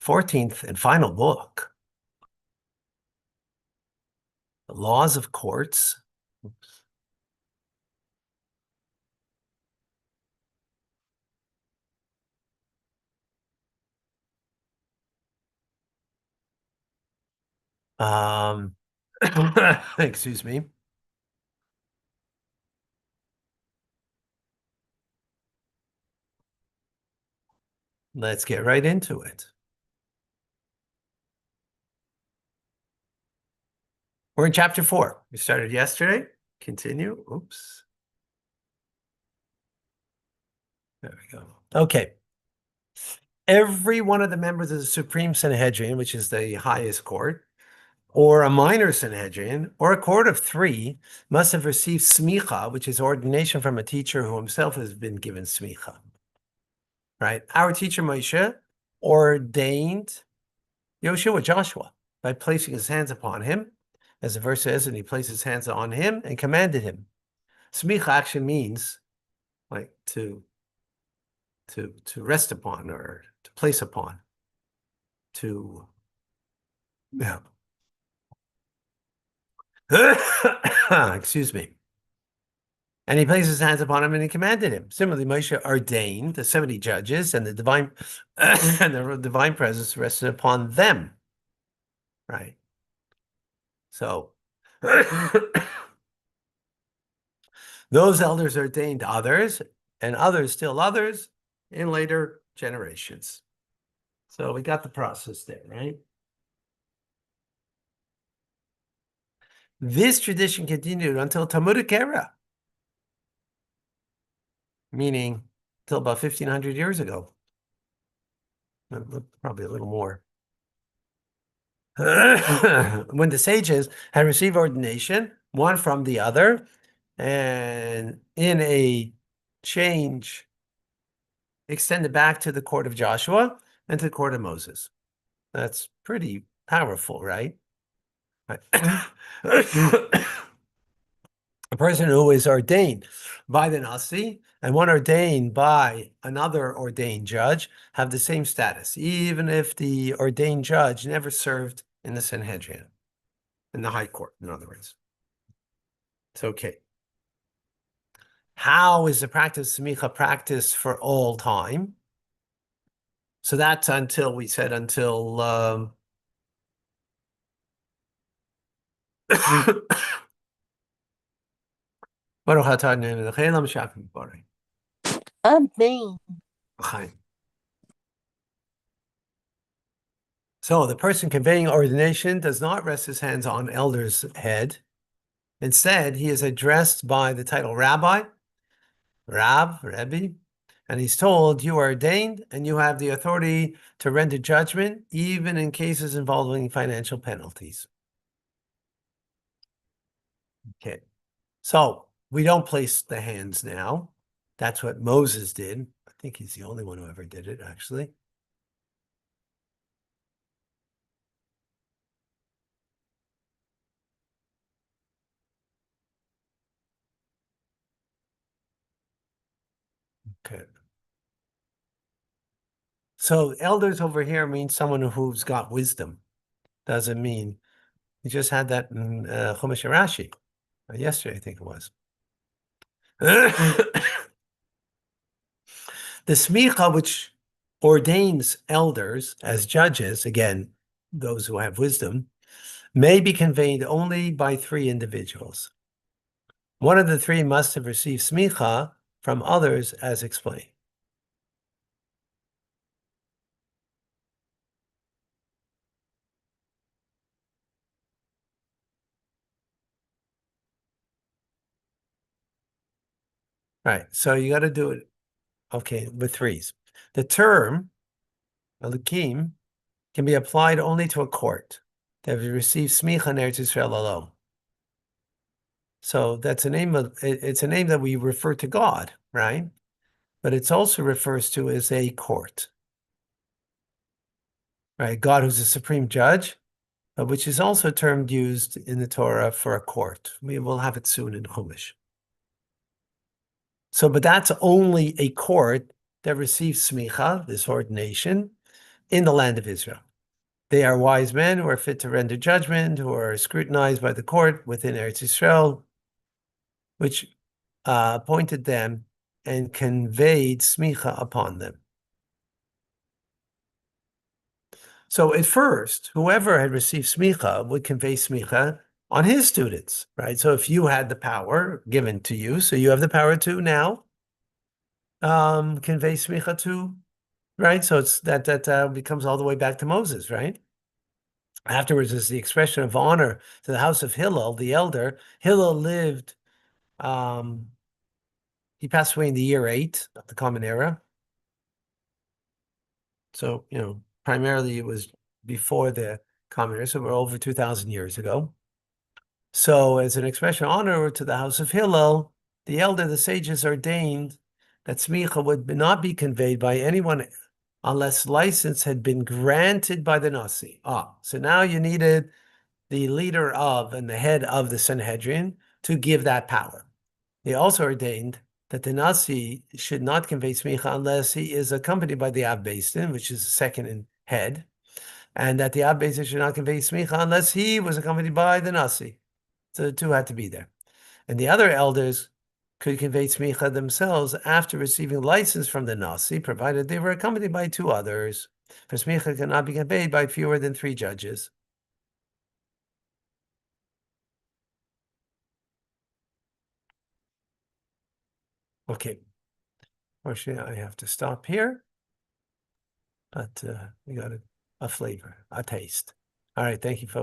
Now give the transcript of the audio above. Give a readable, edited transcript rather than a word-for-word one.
14th and final book, the laws of courts. Oops. Excuse me. Let's get right into it. We're in chapter 4. We started yesterday. Continue. Oops. There we go. Okay. Every one of the members of the Supreme Sanhedrin, which is the highest court, or a minor Sanhedrin, or a court of 3, must have received smicha, which is ordination from a teacher who himself has been given smicha. Right? Our teacher Moshe ordained Yoshua, Joshua, by placing his hands upon him, as the verse says, and he placed his hands on him and commanded him. Smicha actually means like to rest upon or to place upon, to yeah. Excuse me. And he placed his hands upon him and he commanded him. Similarly, Moshe ordained the 70 judges, and the divine and the divine presence rested upon them. Right. So those elders ordained others, and others still others in later generations. So we got the process there, right? This tradition continued until Talmudic era, meaning till about 1,500 years ago. Probably a little more. When the sages had received ordination, one from the other, and in a change extended back to the court of Joshua and to the court of Moses. That's pretty powerful, right? A person who is ordained by the Nasi and one ordained by another ordained judge have the same status, even if the ordained judge never served in the Sanhedrin, in the high court, in other words. It's okay. How is the practice of smicha practiced for all time? So that's until we said until Amen. So the person conveying ordination does not rest his hands on elder's head. Instead, he is addressed by the title Rabbi, Rebbe, and he's told, you are ordained and you have the authority to render judgment, even in cases involving financial penalties. Okay, so we don't place the hands now. That's what Moses did. I think he's the only one who ever did it, actually. Okay. So elders over here means someone who's got wisdom. Doesn't mean we just had that in Chumash Rashi yesterday, I think it was. The smicha, which ordains elders as judges, again, those who have wisdom, may be conveyed only by 3 individuals. One of the 3 must have received smicha from others, as explained. Right, so you got to do it, okay, with 3s. The term, Elikim, can be applied only to a court that has received smicha in Eretz Yisrael alone. So that's a name of, it's a name that we refer to God, right? But it's also refers to as a court, right? God who's a supreme judge, which is also a term used in the Torah for a court. We will have it soon in Chumash. So, but that's only a court that receives smicha, this ordination, in the land of Israel. They are wise men who are fit to render judgment, who are scrutinized by the court within Eretz Israel, which appointed them and conveyed smicha upon them. So at first, whoever had received smicha would convey smicha on his students, right? So if you had the power given to you, so you have the power to now convey smicha to, right? So it's that becomes all the way back to Moses, right? Afterwards is the expression of honor to the house of Hillel, the elder. Hillel lived, he passed away in the year 8 of the Common Era. So, primarily it was before the Common Era, so we're over 2,000 years ago. So as an expression of honor to the house of Hillel, the elder, the sages ordained that smicha would not be conveyed by anyone unless license had been granted by the Nasi. So now you needed the leader of and the head of the Sanhedrin to give that power. They also ordained that the Nasi should not convey smicha unless he is accompanied by the Av Beis Din, which is the second in head, and that the Av Beis Din should not convey smicha unless he was accompanied by the Nasi. So the two had to be there. And the other elders could convey smicha themselves after receiving license from the Nasi, provided they were accompanied by 2 others. For smicha cannot be conveyed by fewer than 3 judges. Okay. Unfortunately, I have to stop here, but we got a flavor, a taste. All right, thank you, folks.